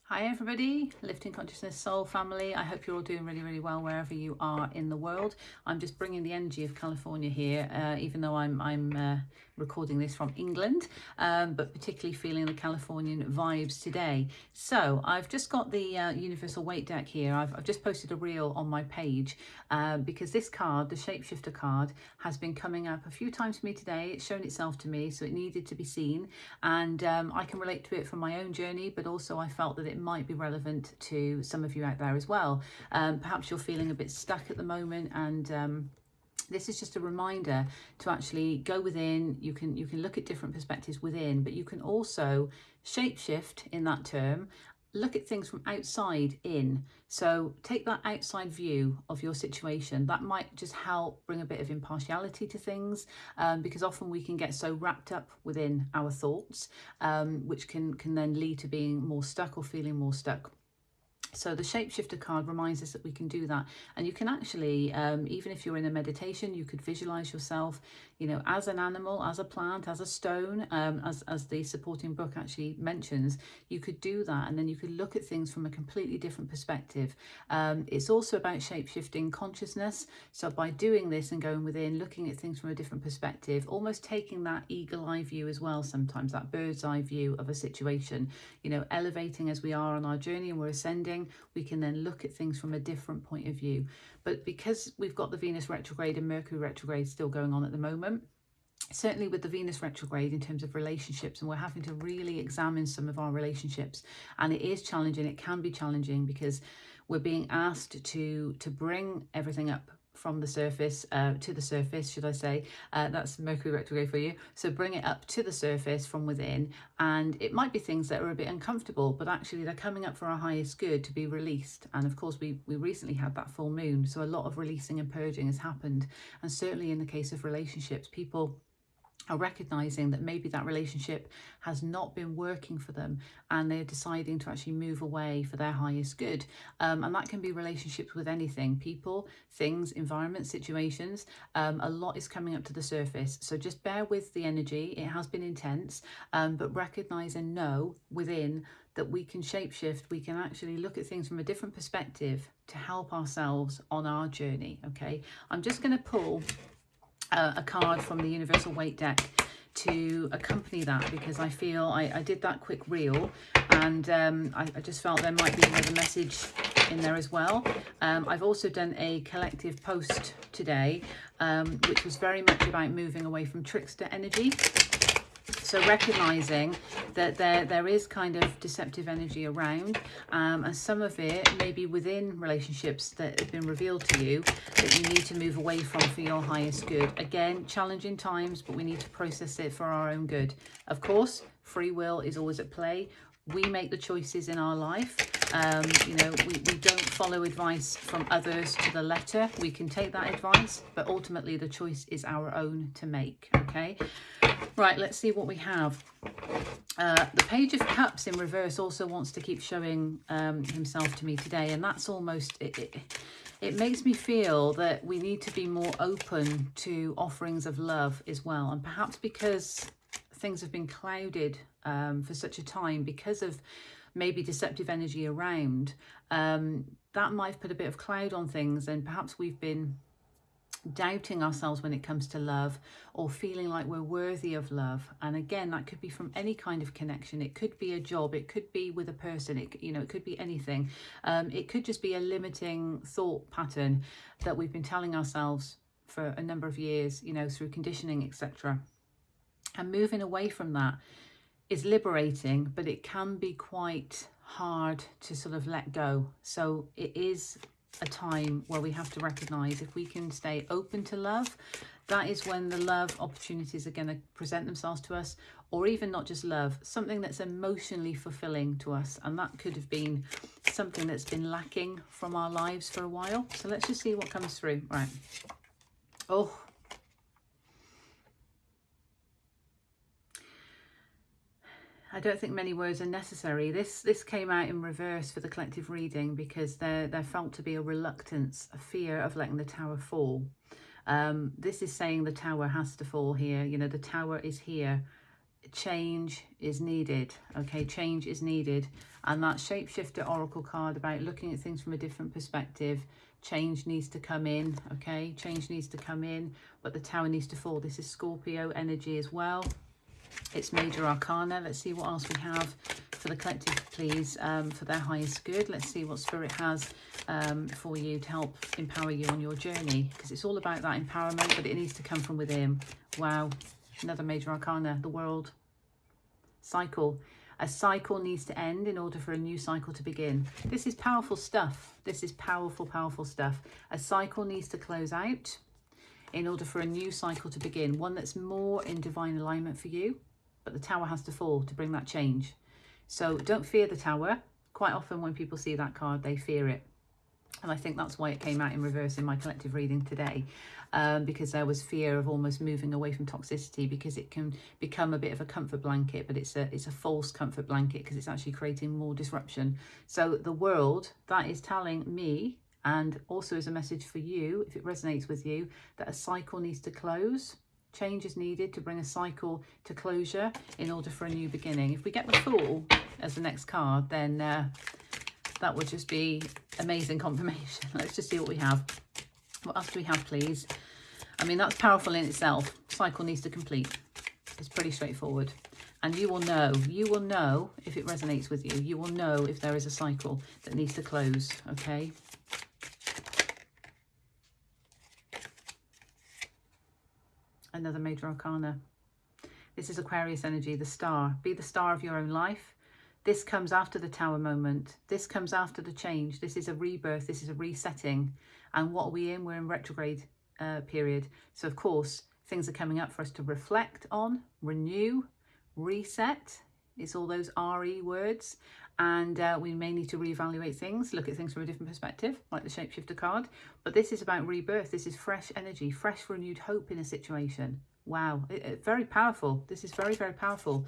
Hi everybody, Lifting Consciousness Soul family. I hope you're all doing really well wherever you are in the world. I'm just bringing the energy of California here, even though I'm recording this from England, but particularly feeling the Californian vibes today. So I've just got the Universal Weight Deck here. I've just posted a reel on my page because this card, the Shapeshifter card, has been coming up a few times for me today. It's shown itself to me, so it needed to be seen, and I can relate to it from my own journey, but also I felt that it might be relevant to some of you out there as well. Perhaps you're feeling a bit stuck at the moment, and this is just a reminder to actually go within. You can look at different perspectives within, but you can also shapeshift in that term. Look at things from outside in. So take that outside view of your situation. That might just help bring a bit of impartiality to things, because often we can get so wrapped up within our thoughts, which can then lead to being more stuck or feeling more stuck. So the Shapeshifter card reminds us that we can do that. And you can actually, even if you're in a meditation, you could visualize yourself, you know, as an animal, as a plant, as a stone, as the supporting book actually mentions. You could do that, and then you could look at things from a completely different perspective. It's also about shapeshifting consciousness. So by doing this and going within, looking at things from a different perspective, almost taking that eagle eye view as well, sometimes that bird's eye view of a situation, you know, elevating as we are on our journey and we're ascending, we can then look at things from a different point of view. But because we've got the Venus retrograde and Mercury retrograde still going on at the moment, certainly with the Venus retrograde in terms of relationships, and we're having to really examine some of our relationships, and it is challenging. It can be challenging because we're being asked to bring everything up from the surface, to the surface, should I say. That's Mercury retrograde for you. So bring it up to the surface from within, and it might be things that are a bit uncomfortable, but actually they're coming up for our highest good to be released. And of course we recently had that full moon, so a lot of releasing and purging has happened. And certainly in the case of relationships, people are recognizing that maybe that relationship has not been working for them, and they're deciding to actually move away for their highest good. And that can be relationships with anything, people, things, environments, situations. A lot is coming up to the surface, so just bear with the energy. It has been intense, but recognize and know within that we can shapeshift. We can actually look at things from a different perspective to help ourselves on our journey. Okay, I'm just going to pull a card from the Universal Weight Deck to accompany that, because I feel I did that quick reel, and I just felt there might be another message in there as well. I've also done a collective post today, which was very much about moving away from trickster energy. So recognizing that there is kind of deceptive energy around, and some of it may be within relationships that have been revealed to you that you need to move away from for your highest good. Again, challenging times, but we need to process it for our own good. Of course, free will is always at play. We make the choices in our life. You know, we don't follow advice from others to the letter. We can take that advice, but ultimately the choice is our own to make. Okay, right, let's see what we have. The Page of Cups in reverse also wants to keep showing himself to me today, and that's almost it makes me feel that we need to be more open to offerings of love as well. And perhaps because things have been clouded for such a time because of maybe deceptive energy around, that might have put a bit of cloud on things, and perhaps we've been doubting ourselves when it comes to love, or feeling like we're worthy of love. And again, that could be from any kind of connection. It could be a job, it could be with a person, it could be anything. It could just be a limiting thought pattern that we've been telling ourselves for a number of years, you know, through conditioning, etc. And moving away from that is liberating, but it can be quite hard to sort of let go. So it is a time where we have to recognize, if we can stay open to love, that is when the love opportunities are going to present themselves to us. Or even not just love, something that's emotionally fulfilling to us, and that could have been something that's been lacking from our lives for a while. So let's just see what comes through. Right. Oh, I don't think many words are necessary. This came out in reverse for the collective reading because there felt to be a reluctance, a fear of letting the tower fall. This is saying the tower has to fall here. You know, the tower is here. change is needed. Okay, change is needed. And that shapeshifter oracle card about looking at things from a different perspective. Change needs to come in. Okay, change needs to come in, but the tower needs to fall. This is Scorpio energy as well. It's major arcana. Let's see what else we have for the collective, please, for their highest good. Let's see what spirit has for you to help empower you on your journey, because it's all about that empowerment, but it needs to come from within. Wow, another major arcana, the world. Cycle. A cycle needs to end in order for a new cycle to begin. This is powerful stuff. This is powerful, powerful stuff. A cycle needs to close out in order for a new cycle to begin, one that's more in divine alignment for you, but the tower has to fall to bring that change. So don't fear the tower. Quite often when people see that card, they fear it. And I think that's why it came out in reverse in my collective reading today, because there was fear of almost moving away from toxicity, because it can become a bit of a comfort blanket, but it's a false comfort blanket, because it's actually creating more disruption. So the world, that is telling me, and also as a message for you, if it resonates with you, that a cycle needs to close. Change is needed to bring a cycle to closure in order for a new beginning. If we get the Fool as the next card, then that would just be amazing confirmation. Let's just see what we have. What else do we have, please? I mean, that's powerful in itself. Cycle needs to complete. It's pretty straightforward. And you will know if it resonates with you. You will know if there is a cycle that needs to close, okay? Another major arcana. This is Aquarius energy, the star. Be the star of your own life. This comes after the tower moment. This comes after the change. This is a rebirth. This is a resetting. And what are we in? We're in retrograde period. So, of course, things are coming up for us to reflect on, renew, reset. It's all those RE words. And we may need to reevaluate things, look at things from a different perspective, like the shapeshifter card. But this is about rebirth. This is fresh energy, fresh renewed hope in a situation. Wow, very powerful. This is very, very powerful.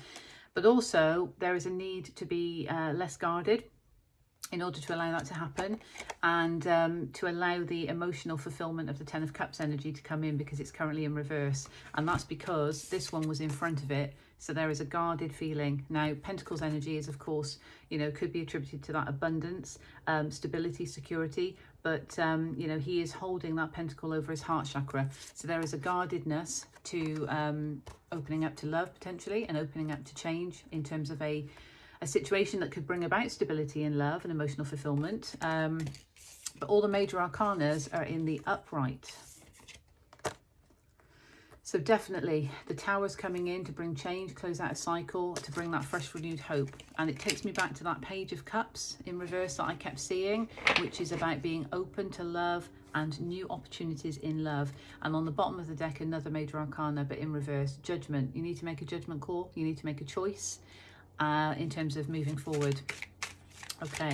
But also there is a need to be less guarded in order to allow that to happen, and to allow the emotional fulfillment of the Ten of Cups energy to come in, because it's currently in reverse. And that's because this one was in front of it. So there is a guarded feeling. Now, Pentacles energy is, of course, you know, could be attributed to that abundance, stability, security. But, you know, he is holding that pentacle over his heart chakra. So there is a guardedness to opening up to love, potentially, and opening up to change in terms of a situation that could bring about stability and love and emotional fulfillment. But all the major arcanas are in the upright. So definitely the tower's coming in to bring change, close out a cycle, to bring that fresh renewed hope. And it takes me back to that Page of Cups in reverse that I kept seeing, which is about being open to love and new opportunities in love. And on the bottom of the deck, another major arcana, but in reverse, judgment. You need to make a judgment call. You need to make a choice in terms of moving forward. Okay.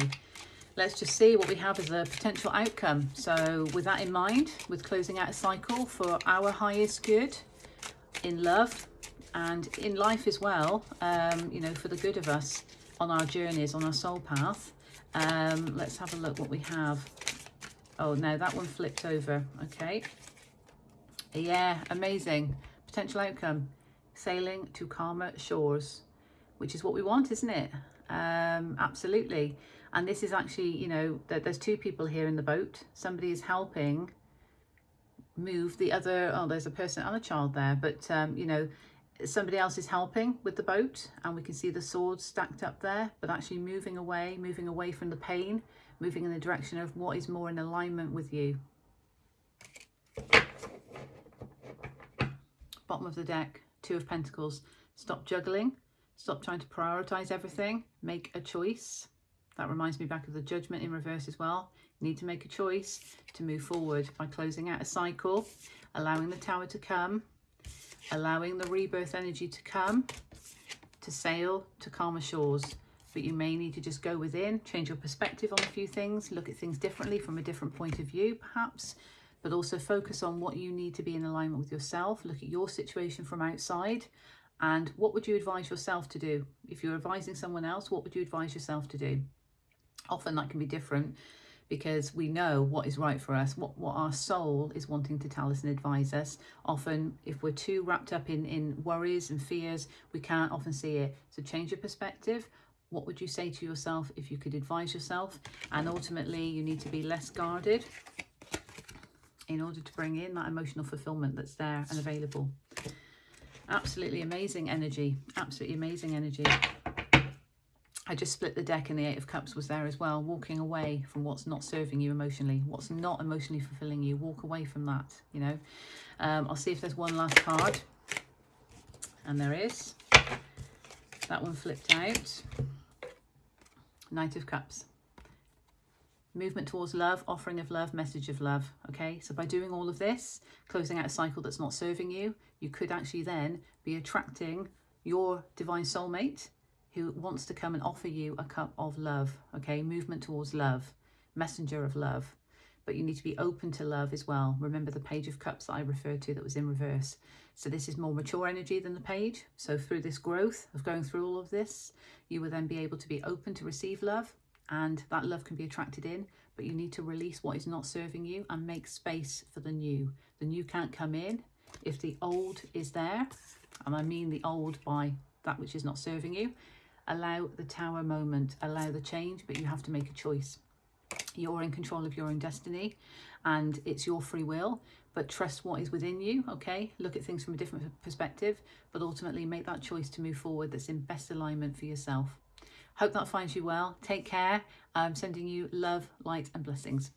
Let's just see what we have as a potential outcome. So with that in mind, with closing out a cycle for our highest good in love and in life as well, you know, for the good of us on our journeys, on our soul path. Let's have a look what we have. Oh, no, that one flipped over. Okay. Yeah, amazing. Potential outcome. Sailing to calmer shores, which is what we want, isn't it? Absolutely. And this is actually, you know, there's two people here in the boat. Somebody is helping move the other, oh, there's a person and a child there, but, you know, somebody else is helping with the boat, and we can see the swords stacked up there, but actually moving away from the pain, moving in the direction of what is more in alignment with you. Bottom of the deck, Two of Pentacles. Stop juggling. Stop trying to prioritize everything. Make a choice. That reminds me back of the Judgment in reverse as well. You need to make a choice to move forward by closing out a cycle, allowing the tower to come, allowing the rebirth energy to come, to sail to calmer shores. But you may need to just go within, change your perspective on a few things, look at things differently from a different point of view perhaps, but also focus on what you need to be in alignment with yourself. Look at your situation from outside. And what would you advise yourself to do? If you're advising someone else, what would you advise yourself to do? Often that can be different, because we know what is right for us, what our soul is wanting to tell us and advise us. Often, if we're too wrapped up in worries and fears, we can't often see it. So change your perspective. What would you say to yourself if you could advise yourself? And ultimately, you need to be less guarded in order to bring in that emotional fulfillment that's there and available. Absolutely amazing energy. Absolutely amazing energy. I just split the deck and the Eight of Cups was there as well. Walking away from what's not serving you emotionally, what's not emotionally fulfilling you. Walk away from that, you know. I'll see if there's one last card. And there is. That one flipped out. Knight of Cups. Movement towards love, offering of love, message of love. Okay, so by doing all of this, closing out a cycle that's not serving you, you could actually then be attracting your divine soulmate who wants to come and offer you a cup of love. Okay, movement towards love, messenger of love. But you need to be open to love as well. Remember the Page of Cups that I referred to that was in reverse. So this is more mature energy than the Page. So through this growth of going through all of this, you will then be able to be open to receive love, and that love can be attracted in, but you need to release what is not serving you and make space for the new. The new can't come in if the old is there, and I mean the old by that which is not serving you. Allow the Tower moment, allow the change, but you have to make a choice. You're in control of your own destiny and it's your free will, but trust what is within you. Okay, look at things from a different perspective, but ultimately make that choice to move forward that's in best alignment for yourself. Hope that finds you well. Take care. I'm sending you love, light and blessings.